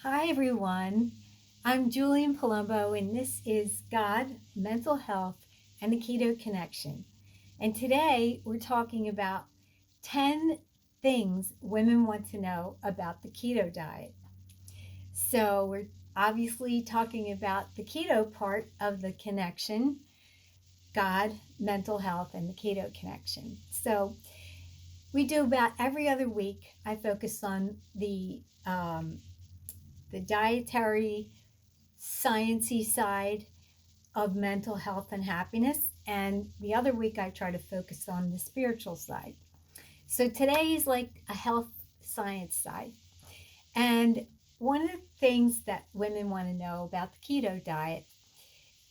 Hi, everyone. I'm Julian Palumbo, and this is God, Mental Health, and the Keto Connection. And today we're talking about 10 things women want to know about the keto diet. So, we're obviously talking about the keto part of the connection God, mental health, and the keto connection. So, we do about every other week. I focus on the dietary sciencey side of mental health and happiness. And the other week, I try to focus on the spiritual side. So today is like a health science side. And one of the things that women want to know about the keto diet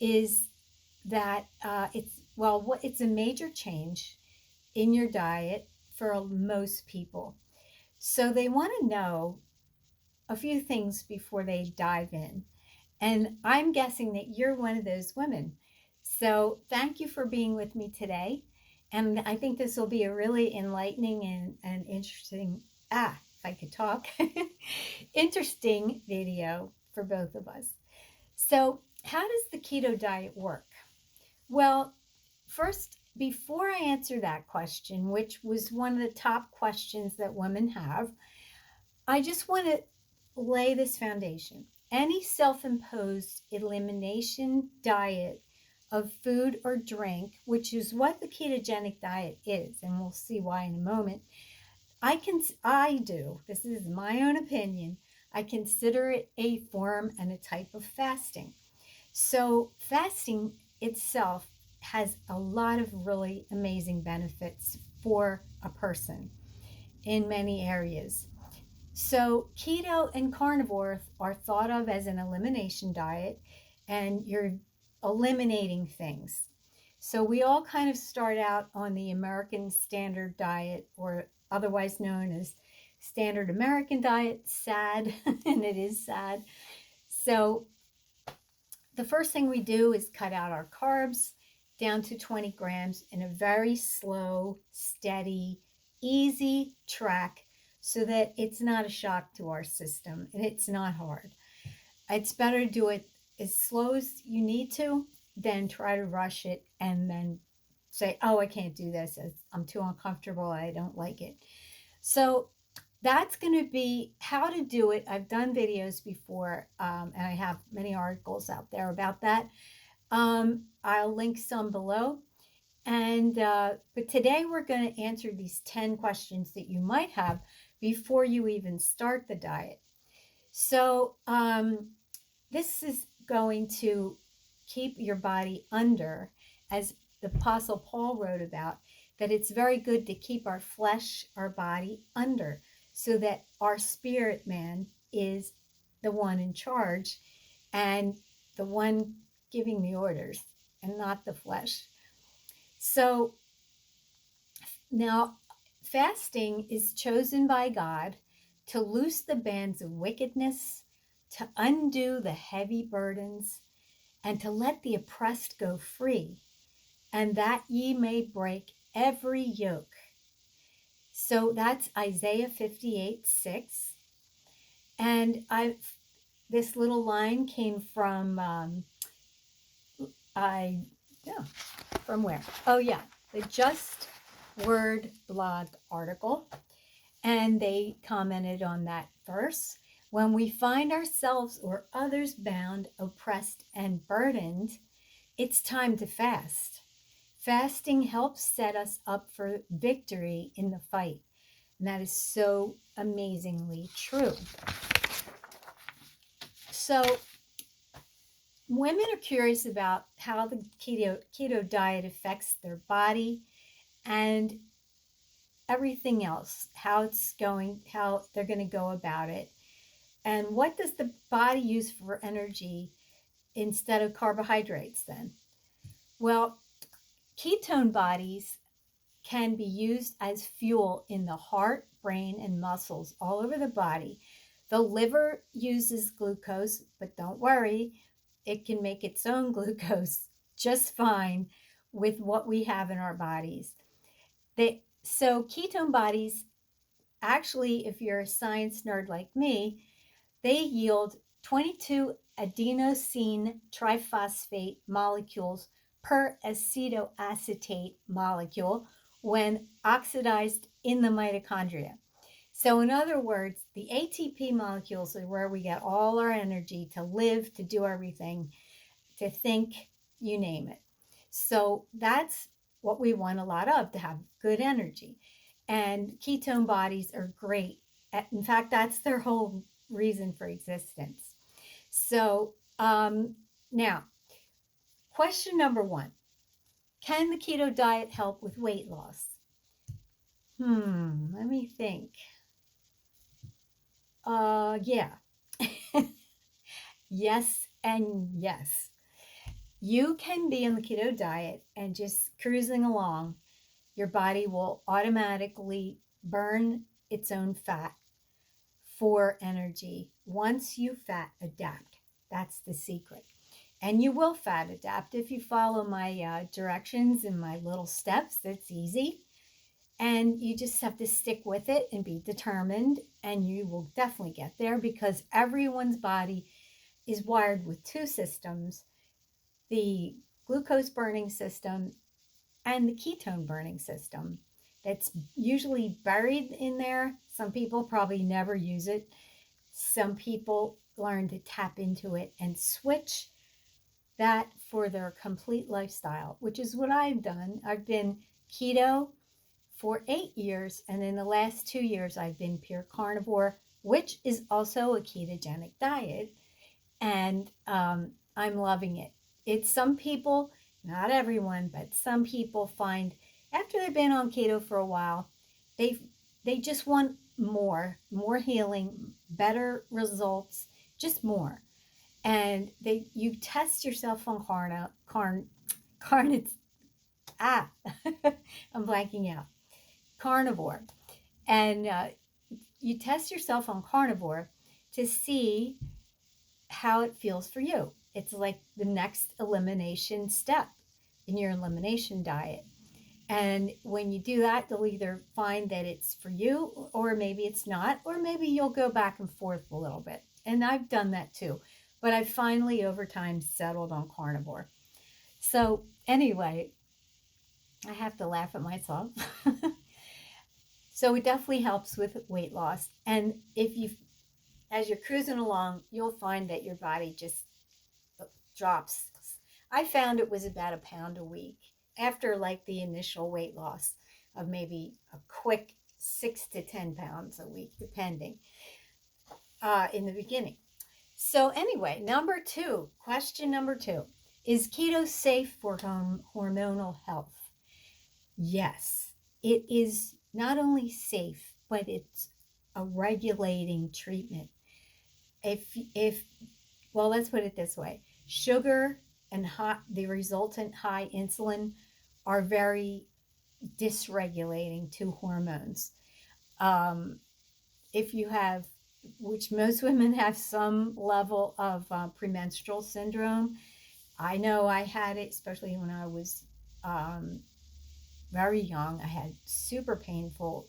is that it's a major change in your diet for most people. So they want to know a few things before they dive in. And I'm guessing that you're one of those women. So thank you for being with me today. And I think this will be a really enlightening and interesting, if I could talk, interesting video for both of us. So, how does the keto diet work? Well, first, before I answer that question, which was one of the top questions that women have, I just want to lay this foundation. Any self imposed elimination diet of food or drink, which is what the ketogenic diet is, and we'll see why in a moment. This is my own opinion, I consider it a form and a type of fasting. So, fasting itself has a lot of really amazing benefits for a person in many areas. So, keto and carnivore are thought of as an elimination diet, and you're eliminating things. So, we all kind of start out on the American Standard Diet, or otherwise known as Standard American Diet, SAD, and it is SAD. So, the first thing we do is cut out our carbs down to 20 grams in a very slow, steady, easy track so that it's not a shock to our system and it's not hard. It's better to do it as slow as you need to than try to rush it and then say, oh, I can't do this. I'm too uncomfortable. I don't like it. So that's going to be how to do it. I've done videos before, and I have many articles out there about that. I'll link some below. And but today we're going to answer these 10 questions that you might have before you even start the diet. So this is going to keep your body under, as the Apostle Paul wrote about, that it's very good to keep our flesh, our body under, so that our spirit man is the one in charge and the one giving the orders and not the flesh. So now fasting is chosen by God to loose the bands of wickedness, to undo the heavy burdens, and to let the oppressed go free, and that ye may break every yoke. So that's Isaiah 58:6. And this little line came from from where? Oh yeah, the Just Word blog article, and they commented on that verse. When we find ourselves or others bound, oppressed, and burdened, it's time to fast. Fasting helps set us up for victory in the fight. And that is so amazingly true. So, women are curious about how the keto diet affects their body and everything else, how they're going to go about it. And what does the body use for energy instead of carbohydrates then? Well, ketone bodies can be used as fuel in the heart, brain, and muscles all over the body. The liver uses glucose, but don't worry, it can make its own glucose just fine with what we have in our bodies. So ketone bodies, actually, if you're a science nerd like me, they yield 22 adenosine triphosphate molecules per acetoacetate molecule when oxidized in the mitochondria. So, in other words, the ATP molecules are where we get all our energy to live, to do everything, to think, you name it. So, that's what we want a lot of, to have good energy. And ketone bodies are great. In fact, that's their whole reason for existence. So, now, question number one: can the keto diet help with weight loss? Let me think. Yeah. Yes and yes. You can be on the keto diet and just cruising along. Your body will automatically burn its own fat for energy once you fat adapt. That's the secret. And you will fat adapt if you follow my directions and my little steps. It's easy. And you just have to stick with it and be determined, and you will definitely get there, because everyone's body is wired with two systems: the glucose burning system and the ketone burning system. That's usually buried in there. Some people probably never use it. Some people learn to tap into it and switch that for their complete lifestyle, which is what I've done. I've been keto for 8 years, and in the last 2 years, I've been pure carnivore, which is also a ketogenic diet, and I'm loving it. It's some people, not everyone, but some people find after they've been on keto for a while, they just want more healing, better results, just more. And you test yourself on I'm blanking out, carnivore, and you test yourself on carnivore to see how it feels for you. It's like the next elimination step in your elimination diet. And when you do that, you'll either find that it's for you, or maybe it's not, or maybe you'll go back and forth a little bit. And I've done that too. But I finally, over time, settled on carnivore. So anyway, I have to laugh at myself. So it definitely helps with weight loss. And as you're cruising along, you'll find that your body just drops. I found it was about a pound a week after like the initial weight loss of maybe a quick 6 to 10 pounds a week, depending, in the beginning. So anyway, question number two, is keto safe for hormonal health? Yes, it is not only safe, but it's a regulating treatment. Well, let's put it this way: sugar and the resultant high insulin are very dysregulating to hormones. If you have, which most women have, some level of premenstrual syndrome. I know I had it, especially when I was very young. I had super painful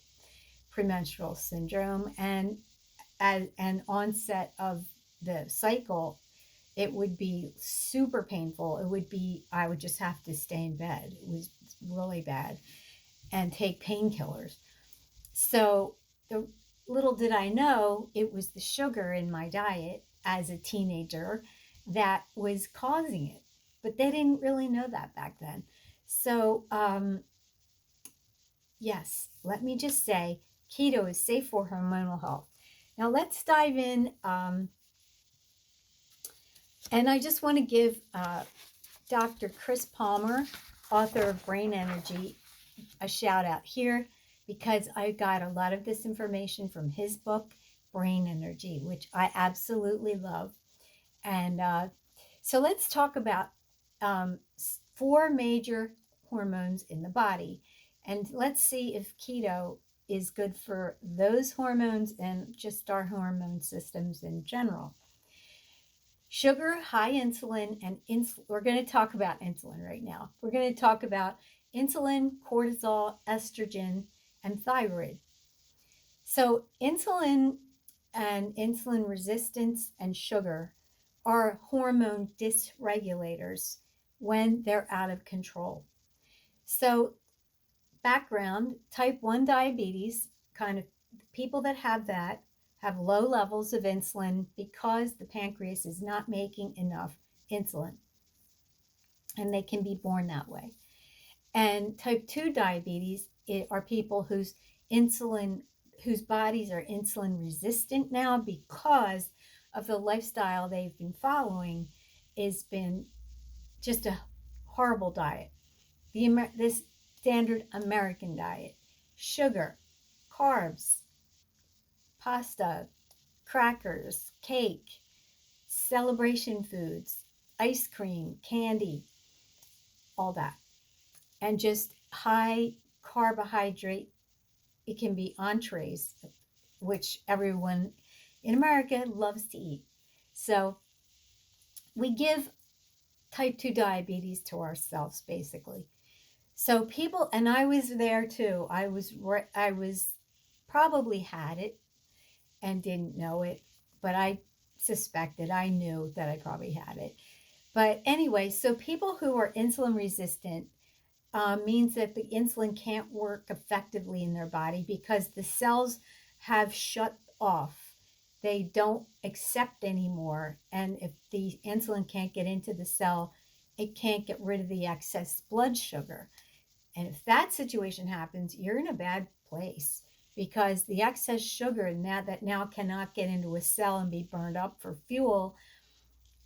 premenstrual syndrome, and as an onset of the cycle, it would be super painful. I would just have to stay in bed. It was really bad, and take painkillers. So little did I know it was the sugar in my diet as a teenager that was causing it. But they didn't really know that back then. So, yes, let me just say, keto is safe for hormonal health. Now let's dive in. And I just want to give Dr. Chris Palmer, author of Brain Energy, a shout out here, because I got a lot of this information from his book, Brain Energy, which I absolutely love. And so let's talk about 4 major hormones in the body. And let's see if keto is good for those hormones and just our hormone systems in general. Sugar, high insulin, and we're going to talk about insulin right now. We're going to talk about insulin, cortisol, estrogen, and thyroid. So insulin and insulin resistance and sugar are hormone dysregulators when they're out of control. So, background, type 1 diabetes, kind of people that have that have low levels of insulin because the pancreas is not making enough insulin, and they can be born that way. And type 2 diabetes are people whose bodies are insulin resistant now because of the lifestyle they've been following has been just a horrible diet. This standard American diet: sugar, carbs, pasta, crackers, cake, celebration foods, ice cream, candy, all that. And just high carbohydrate. It can be entrees, which everyone in America loves to eat. So we give type 2 diabetes to ourselves, basically. So people, and I was there too. I was probably had it and didn't know it, but I suspected, I knew that I probably had it. But anyway, so people who are insulin resistant means that the insulin can't work effectively in their body because the cells have shut off. They don't accept anymore. And if the insulin can't get into the cell, it can't get rid of the excess blood sugar. And if that situation happens, you're in a bad place because the excess sugar that now cannot get into a cell and be burned up for fuel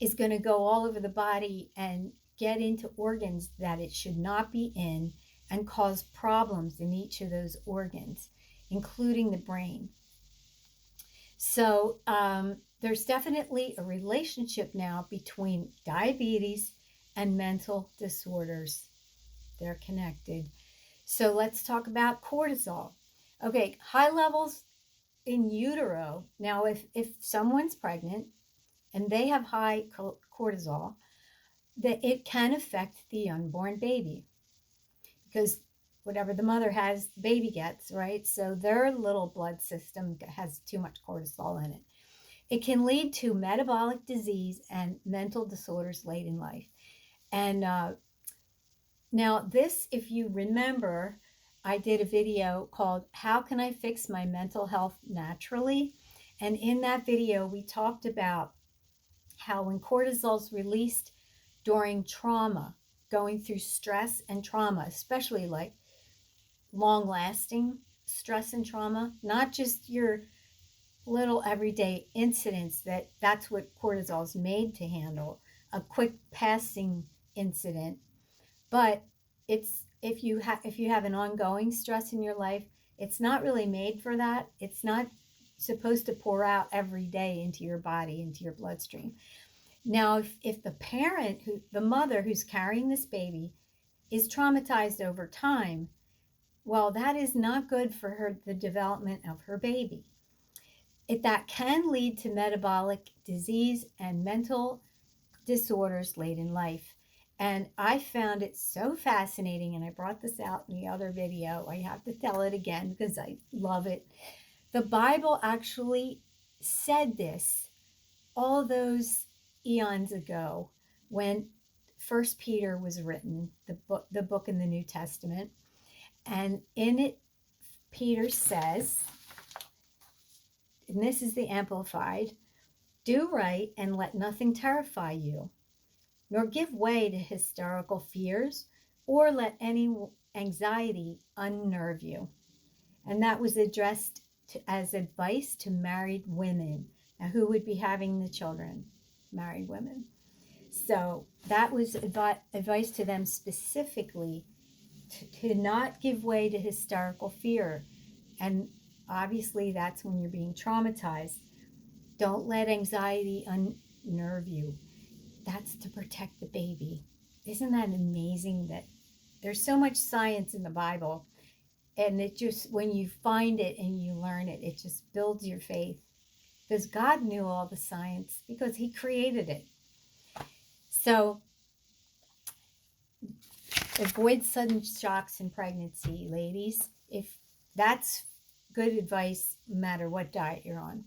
is going to go all over the body and get into organs that it should not be in and cause problems in each of those organs, including the brain. So there's definitely a relationship now between diabetes and mental disorders. They're connected. So let's talk about cortisol. Okay, high levels in utero. Now, if someone's pregnant and they have high cortisol, that it can affect the unborn baby because whatever the mother has, the baby gets, right? So their little blood system has too much cortisol in it. It can lead to metabolic disease and mental disorders late in life. And now this, if you remember, I did a video called How Can I Fix My Mental Health Naturally? And in that video, we talked about how when cortisol is released during trauma, going through stress and trauma, especially like long-lasting stress and trauma, not just your little everyday incidents that's what cortisol is made to handle, a quick passing incident, but it's if you have an ongoing stress in your life, it's not really made for that. It's not supposed to pour out every day into your body, into your bloodstream. Now, if the mother who's carrying this baby is traumatized over time, well, that is not good for the development of her baby. That can lead to metabolic disease and mental disorders late in life. And I found it so fascinating, and I brought this out in the other video. I have to tell it again because I love it. The Bible actually said this all those eons ago when First Peter was written, the book in the New Testament. And in it, Peter says, and this is the Amplified, do right and let nothing terrify you, nor give way to hysterical fears, or let any anxiety unnerve you. And that was addressed as advice to married women. Now, who would be having the children? Married women. So that was advice to them specifically to not give way to hysterical fear. And obviously that's when you're being traumatized. Don't let anxiety unnerve you. That's to protect the baby. Isn't that amazing that there's so much science in the Bible, and it just, when you find it and you learn it, it just builds your faith because God knew all the science because he created it. So avoid sudden shocks in pregnancy, ladies. If that's good advice, no matter what diet you're on.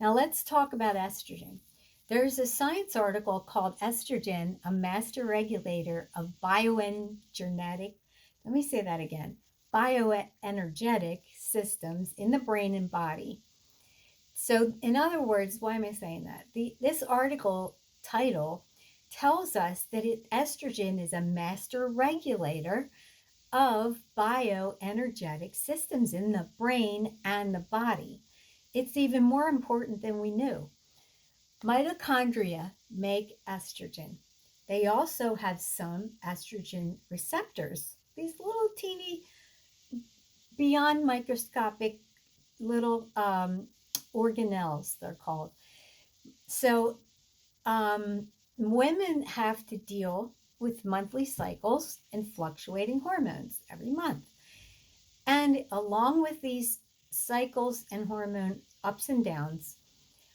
Now let's talk about estrogen. There's a science article called Estrogen, a Master Regulator of Bioenergetic, let me say that again, bioenergetic systems in the brain and body. So in other words, why am I saying that? This article title tells us that estrogen is a master regulator of bioenergetic systems in the brain and the body. It's even more important than we knew. Mitochondria make estrogen. They also have some estrogen receptors, these little teeny, beyond microscopic little organelles, they're called. So women have to deal with monthly cycles and fluctuating hormones every month. And along with these cycles and hormone ups and downs,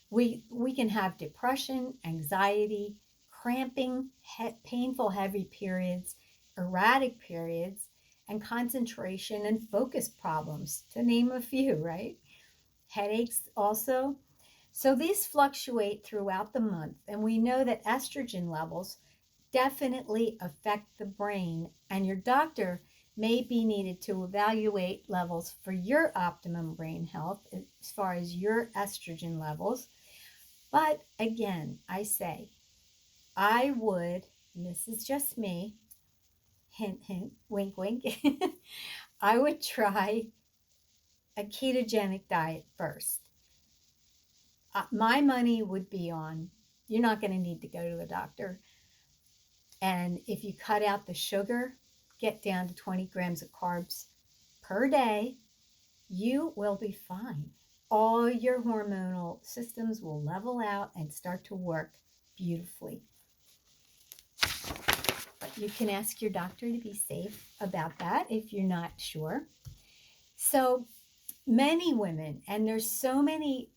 we can have depression, anxiety, cramping, painful heavy periods, erratic periods, and concentration and focus problems, to name a few, right? Headaches also. So these fluctuate throughout the month, and we know that estrogen levels definitely affect the brain, and your doctor may be needed to evaluate levels for your optimum brain health as far as your estrogen levels. But again, I say, I would, and this is just me, hint, hint, wink, wink, I would try a ketogenic diet first. My money would be on, you're not going to need to go to the doctor. And if you cut out the sugar, get down to 20 grams of carbs per day, you will be fine. All your hormonal systems will level out and start to work beautifully. But you can ask your doctor to be safe about that if you're not sure. So many women, and there's so many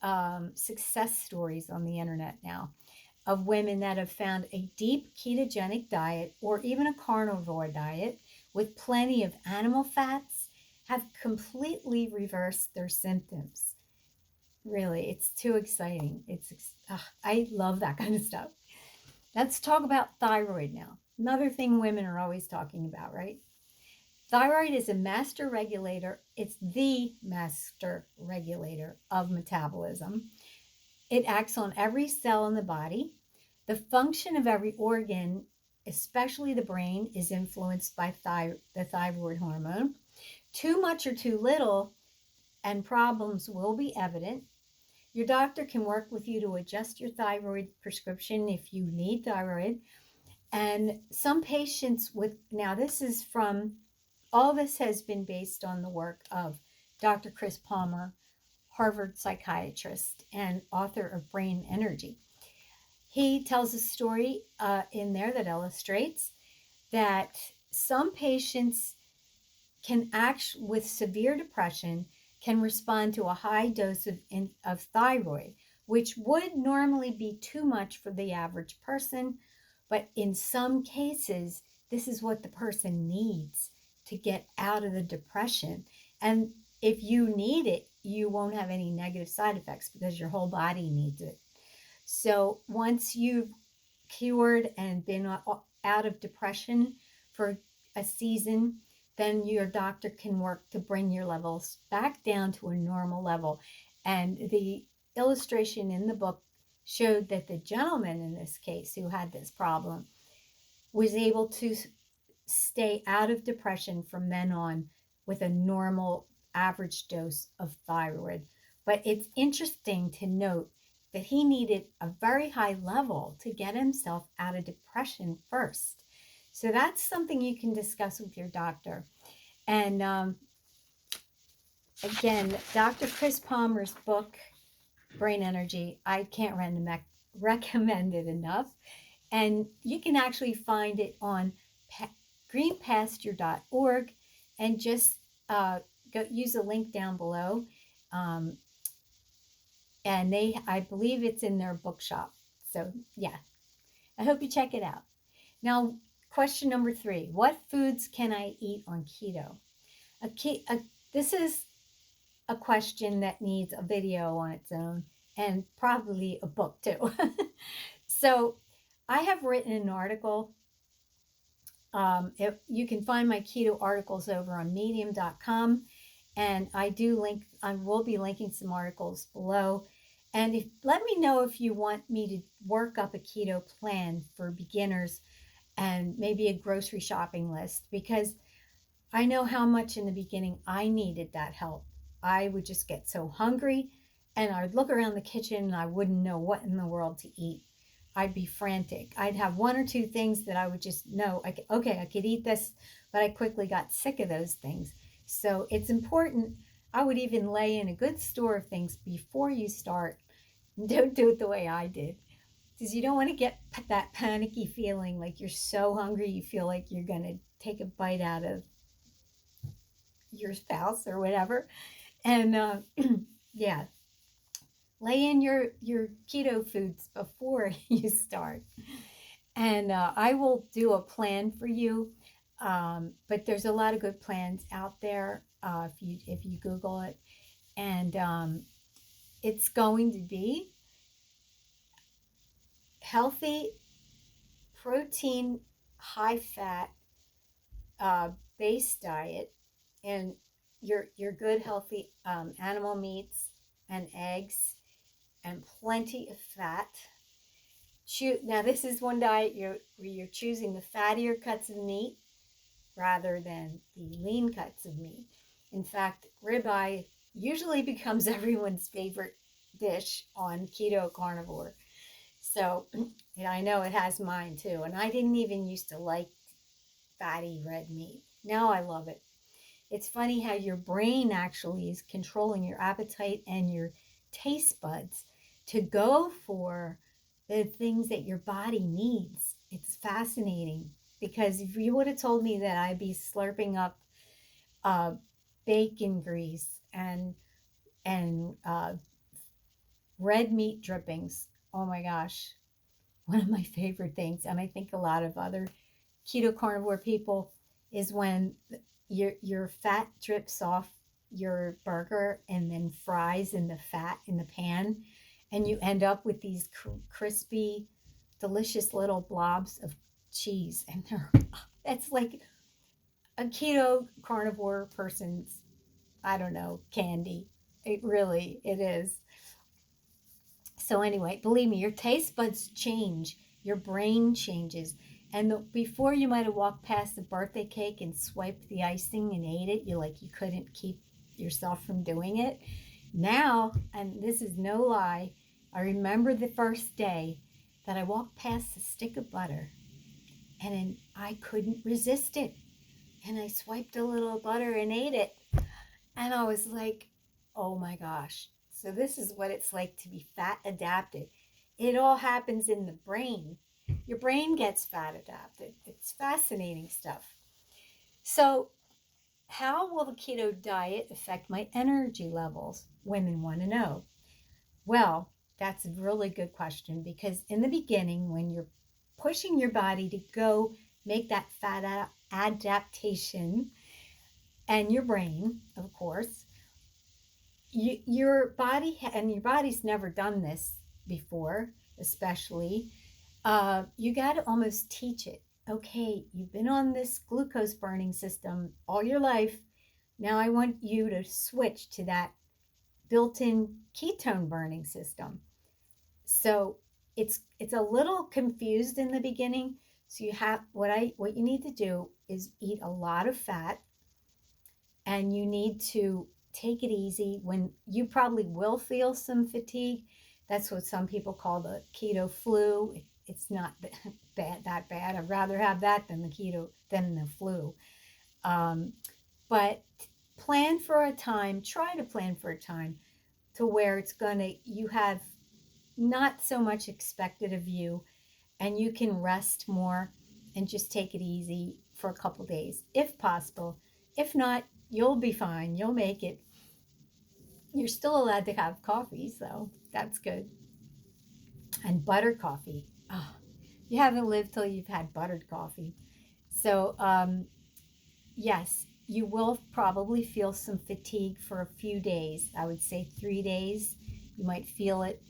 success stories on the internet now of women that have found a deep ketogenic diet or even a carnivore diet with plenty of animal fats have completely reversed their symptoms. Really, it's too exciting. I love that kind of stuff. Let's talk about thyroid now. Another thing women are always talking about, right? Thyroid is a master regulator. It's the master regulator of metabolism. It acts on every cell in the body. The function of every organ, especially the brain, is influenced by the thyroid hormone. Too much or too little, and problems will be evident. Your doctor can work with you to adjust your thyroid prescription if you need thyroid. And some patients now this is from, all this has been based on the work of Dr. Chris Palmer, Harvard psychiatrist and author of Brain Energy. He tells a story in there that illustrates that some patients can act with severe depression can respond to a high dose of thyroid, which would normally be too much for the average person. But in some cases, this is what the person needs to get out of the depression. And if you need it, you won't have any negative side effects because your whole body needs it. So once you've cured and been out of depression for a season, then your doctor can work to bring your levels back down to a normal level. And the illustration in the book showed that the gentleman in this case who had this problem was able to stay out of depression from then on with a normal average dose of thyroid. But it's interesting to note that he needed a very high level to get himself out of depression first. So that's something you can discuss with your doctor. And again, Dr. Chris Palmer's book, Brain Energy, I can't recommend it enough. And you can actually find it on greenpasture.org and just use a link down below. And I believe it's in their bookshop. So yeah, I hope you check it out. Now, question number 3, what foods can I eat on keto? This is a question that needs a video on its own and probably a book too. So I have written an article. If you can find my keto articles over on medium.com, and I will be linking some articles below. And let me know if you want me to work up a keto plan for beginners and maybe a grocery shopping list, because I know how much in the beginning I needed that help. I would just get so hungry and I'd look around the kitchen and I wouldn't know what in the world to eat. I'd be frantic. I'd have one or two things that I would just know, okay, I could eat this, but I quickly got sick of those things. So it's important. I would even lay in a good store of things before you start. Don't do it the way I did, because you don't want to get that panicky feeling like you're so hungry you feel like you're going to take a bite out of your spouse or whatever. And yeah, lay in your keto foods before you start. And I will do a plan for you. But there's a lot of good plans out there if you Google it. And it's going to be healthy, protein, high fat based diet, and your good healthy animal meats and eggs and plenty of fat. Now this is one diet where you're choosing the fattier cuts of meat rather than the lean cuts of meat. In fact, ribeye usually becomes everyone's favorite dish on keto carnivore. So, I know it has mine too. And I didn't even used to like fatty red meat. Now I love it. It's funny how your brain actually is controlling your appetite and your taste buds to go for the things that your body needs. It's fascinating, because if you would have told me that I'd be slurping up uh, bacon grease and red meat drippings, oh my gosh, one of my favorite things, and I think a lot of other keto carnivore people, is when your fat drips off your burger and then fries in the fat in the pan, and you end up with these crispy, delicious little blobs of cheese, and that's like a keto carnivore person's, I don't know, candy. It is. So anyway, believe me, your taste buds change, your brain changes. And before, you might have walked past the birthday cake and swiped the icing and ate it. You couldn't keep yourself from doing it. Now, and this is no lie, I remember the first day that I walked past a stick of butter and I couldn't resist it. And I swiped a little butter and ate it. And I was like, oh my gosh. So this is what it's like to be fat adapted. It all happens in the brain. Your brain gets fat adapted. It's fascinating stuff. So how will the keto diet affect my energy levels? Women want to know. Well, that's a really good question, because in the beginning, when you're pushing your body to go make that fat adaptation, and your brain, of course, your body's never done this before, especially. You got to almost teach it. Okay, you've been on this glucose burning system all your life. Now I want you to switch to that built-in ketone burning system. So it's a little confused in the beginning. So what you need to do is eat a lot of fat, and you need to take it easy. When you probably will feel some fatigue, that's what some people call the keto flu. It's not that bad. I'd rather have that than the flu. But try to plan for a time to where you have not so much expected of you, and you can rest more and just take it easy for a couple days, if possible. If not, you'll be fine. You'll make it. You're still allowed to have coffee, so that's good. And buttered coffee. Oh, you haven't lived till you've had buttered coffee. So, yes, you will probably feel some fatigue for a few days. I would say 3 days. You might feel it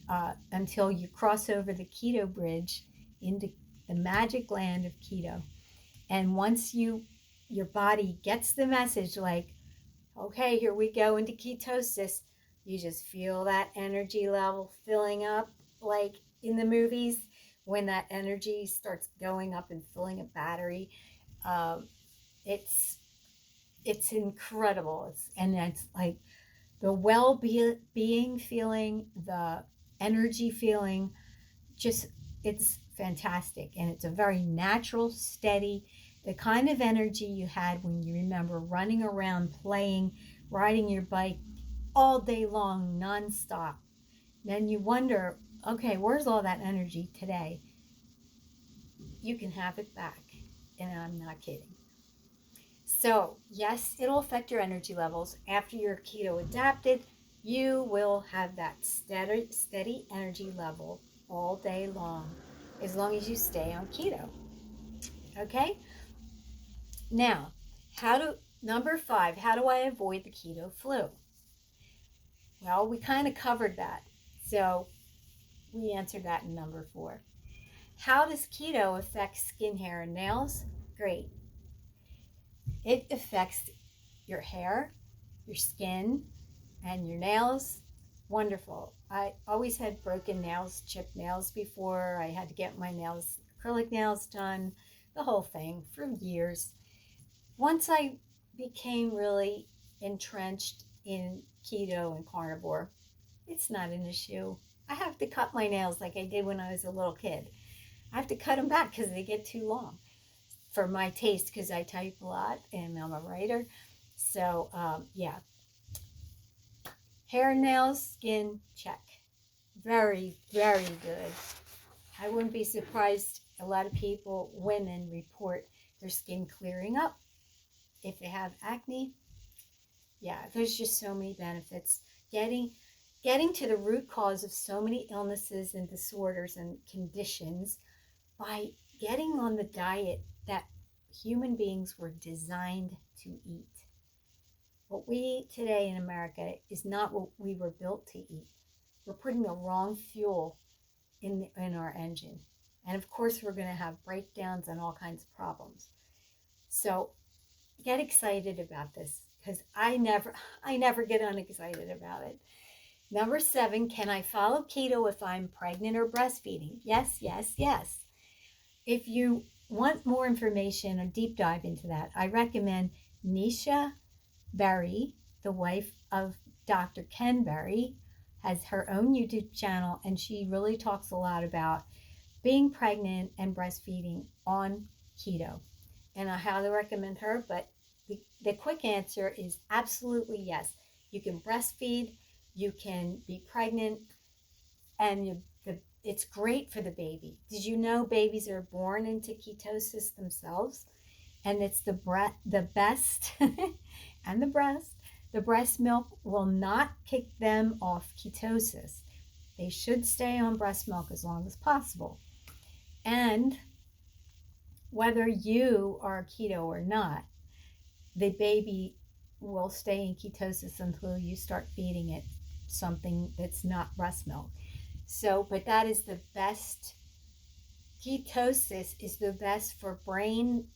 until you cross over the keto bridge into the magic land of keto. And once your body gets the message like, okay, here we go into ketosis, you just feel that energy level filling up like in the movies when that energy starts going up and filling a battery. Um, it's it's incredible. And it's like the well-being feeling, the energy feeling, just it's fantastic. And it's a very natural, steady, the kind of energy you had when you remember running around, playing, riding your bike all day long, nonstop. Then you wonder, okay, where's all that energy today? You can have it back. And I'm not kidding. So, yes, it'll affect your energy levels. After you're keto adapted, you will have that steady energy level all day long, as long as you stay on keto. Okay? Now, number 5, how do I avoid the keto flu? Well, we kind of covered that. So, we answered that in number 4. How does keto affect skin, hair, and nails? Great. It affects your hair, your skin, and your nails. Wonderful. I always had broken nails, chipped nails before. I had to get my nails, acrylic nails done, the whole thing for years. Once I became really entrenched in keto and carnivore, it's not an issue. I have to cut my nails like I did when I was a little kid. I have to cut them back because they get too long for my taste, because I type a lot and I'm a writer. So, yeah. Hair, nails, skin, check. Very, very good. I wouldn't be surprised. A lot of people, women, report their skin clearing up. If they have acne, yeah, there's just so many benefits. Getting to the root cause of so many illnesses and disorders and conditions by getting on the diet that human beings were designed to eat. What we eat today in America is not what we were built to eat. We're putting the wrong fuel in our engine. And of course, we're going to have breakdowns and all kinds of problems. So get excited about this, because I never get unexcited about it. Number 7, can I follow keto if I'm pregnant or breastfeeding? Yes, yes, yes. If you want more information, a deep dive into that, I recommend Nisha Berry, the wife of Dr. Ken Berry, has her own YouTube channel, and she really talks a lot about being pregnant and breastfeeding on keto. And I highly recommend her, but the quick answer is absolutely yes. You can breastfeed, you can be pregnant, and it's great for the baby. Did you know babies are born into ketosis themselves? And it's the best and the breast milk will not kick them off ketosis. They should stay on breast milk as long as possible. And whether you are keto or not, the baby will stay in ketosis until you start feeding it something that's not breast milk. So, but that is the best. Ketosis is the best for brain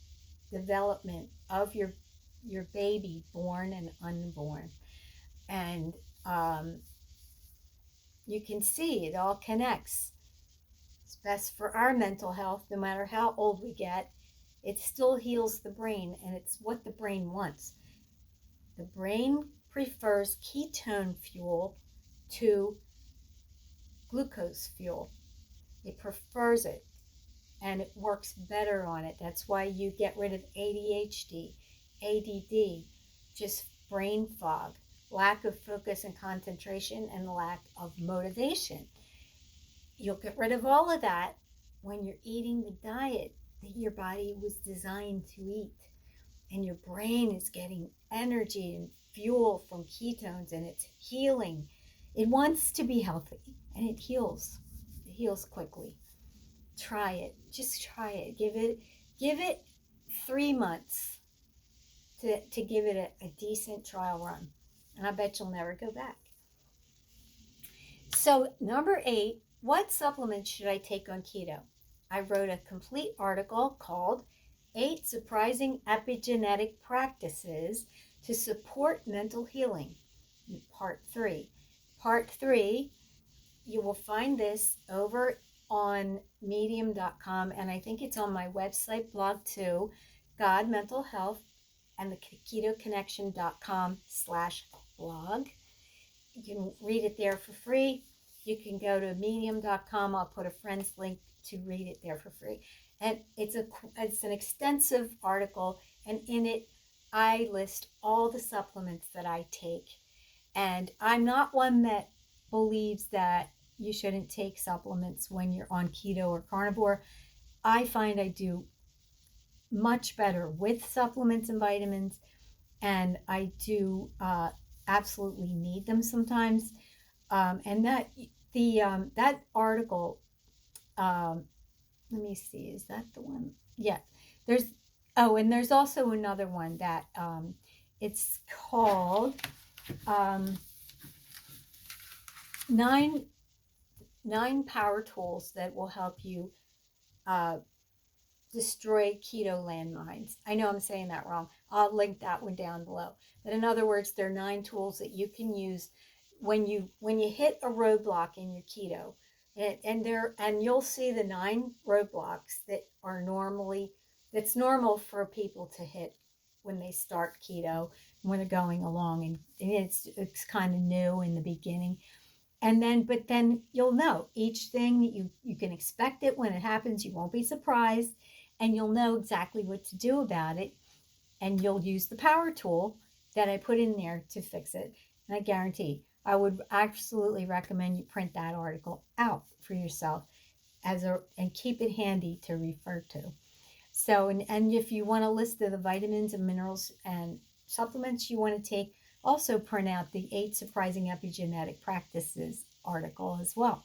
development of your baby, born and unborn. And you can see it all connects. It's best for our mental health. No matter how old we get, it still heals the brain, and it's what the brain wants. The brain prefers ketone fuel to glucose fuel. It prefers it, and it works better on it. That's why you get rid of ADHD, ADD, just brain fog, lack of focus and concentration, and lack of motivation. You'll get rid of all of that when you're eating the diet that your body was designed to eat. And your brain is getting energy and fuel from ketones, and it's healing. It wants to be healthy, and it heals. It heals quickly. Try it. Just try it. Give it 3 months to give it a decent trial run. And I bet you'll never go back. So, number 8, what supplements should I take on keto? I wrote a complete article called 8 Surprising Epigenetic Practices to Support Mental Healing, Part 3. Part 3, you will find this over on medium.com, and I think it's on my website blog too, God Mental Health and the ketoconnection.com/blog. You can read it there for free. You can go to medium.com. I'll put a friend's link to read it there for free. And it's an extensive article, and in it I list all the supplements that I take. And I'm not one that believes that you shouldn't take supplements when you're on keto or carnivore. I find I do much better with supplements and vitamins, and I do absolutely need them sometimes. And that article, um, let me see, is that the one? Yeah, there's and there's also another one that it's called um, nine power tools that will help you uh, destroy keto landmines. I know I'm saying that wrong. I'll link that one down below. But in other words, there are 9 tools that you can use when you hit a roadblock in your keto. And you'll see the 9 roadblocks that are that's normal for people to hit when they start keto, when they're going along, and it's kind of new in the beginning. But then you'll know each thing that you can expect it when it happens. You won't be surprised, and you'll know exactly what to do about it. And you'll use the power tool that I put in there to fix it. And I guarantee I would absolutely recommend you print that article out for yourself and keep it handy to refer to. So, and if you want a list of the vitamins and minerals and supplements you want to take, also print out the 8 Surprising Epigenetic Practices article as well.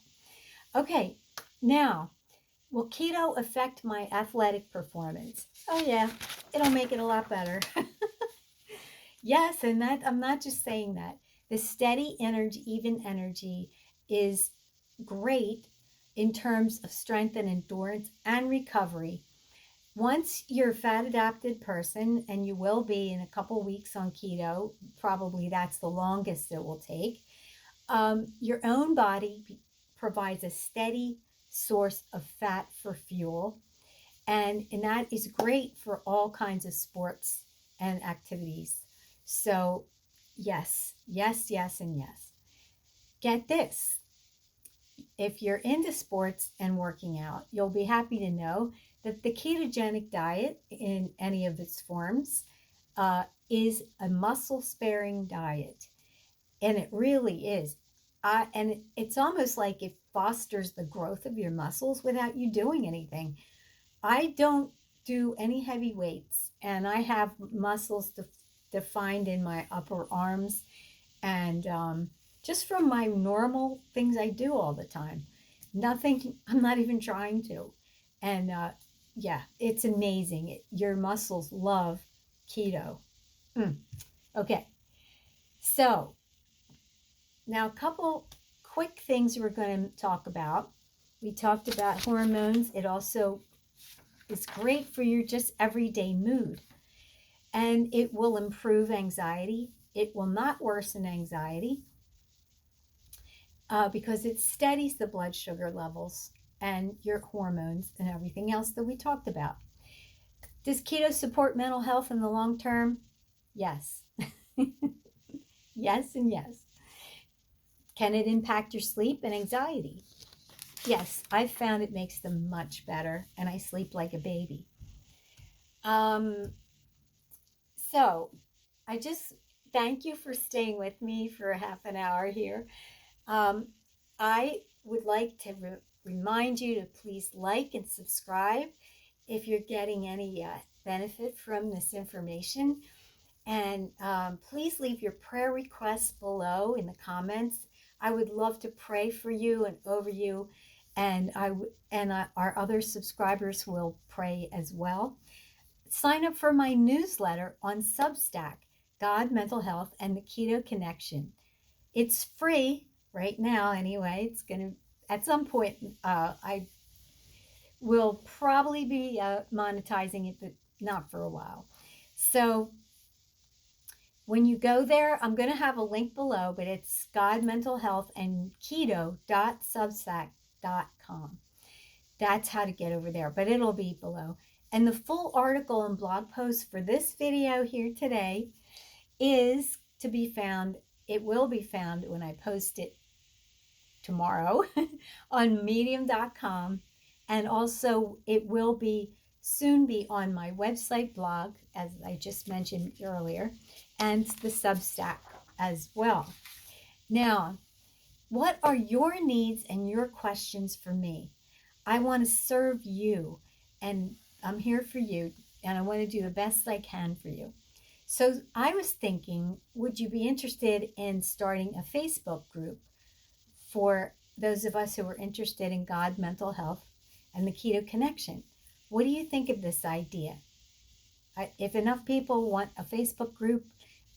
Okay, now, will keto affect my athletic performance? Oh yeah, it'll make it a lot better. Yes, and that I'm not just saying that. The steady energy, even energy, is great in terms of strength and endurance and recovery. Once you're a fat adapted person, and you will be in a couple weeks on keto, probably that's the longest it will take, your own body provides a steady source of fat for fuel. And that is great for all kinds of sports and activities. So, yes, yes, yes, and yes. Get this. If you're into sports and working out, you'll be happy to know that the ketogenic diet in any of its forms is a muscle sparing diet. And it really is. And it's almost like it fosters the growth of your muscles without you doing anything. I don't do any heavy weights, and I have muscles defined in my upper arms, and just from my normal things I do all the time. Nothing, I'm not even trying to. And yeah, it's amazing. Your muscles love keto. Okay, so now a couple quick things we're going to talk about. We talked about hormones. It also is great for your just everyday mood, and it will improve anxiety. It will not worsen anxiety because it steadies the blood sugar levels and your hormones and everything else that we talked about. Does keto support mental health in the long term? Yes. Yes and yes. Can it impact your sleep and anxiety? Yes, I've found it makes them much better, and I sleep like a baby. So I just thank you for staying with me for a half an hour here. I would like to remind you to please like and subscribe if you're getting any benefit from this information. And please leave your prayer requests below in the comments. I would love to pray for you and over you, and our other subscribers will pray as well. Sign up for my newsletter on Substack, God Mental Health and the Keto Connection. It's free right now anyway. It's going to, at some point, I will probably be monetizing it, but not for a while. So when you go there, I'm going to have a link below, but it's God Mental Health and keto.substack.com. That's how to get over there, but it'll be below. And the full article and blog post for this video here today is to be found. It will be found when I post it tomorrow on medium.com. And also it will be soon be on my website blog, as I just mentioned earlier, and the Substack as well. Now, what are your needs and your questions for me? I want to serve you, and I'm here for you, and I want to do the best I can for you. So I was thinking, would you be interested in starting a Facebook group for those of us who are interested in God, mental health, and the Keto Connection? What do you think of this idea? If enough people want a Facebook group,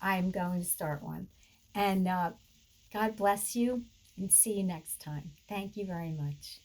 I'm going to start one. And God bless you, and see you next time. Thank you very much.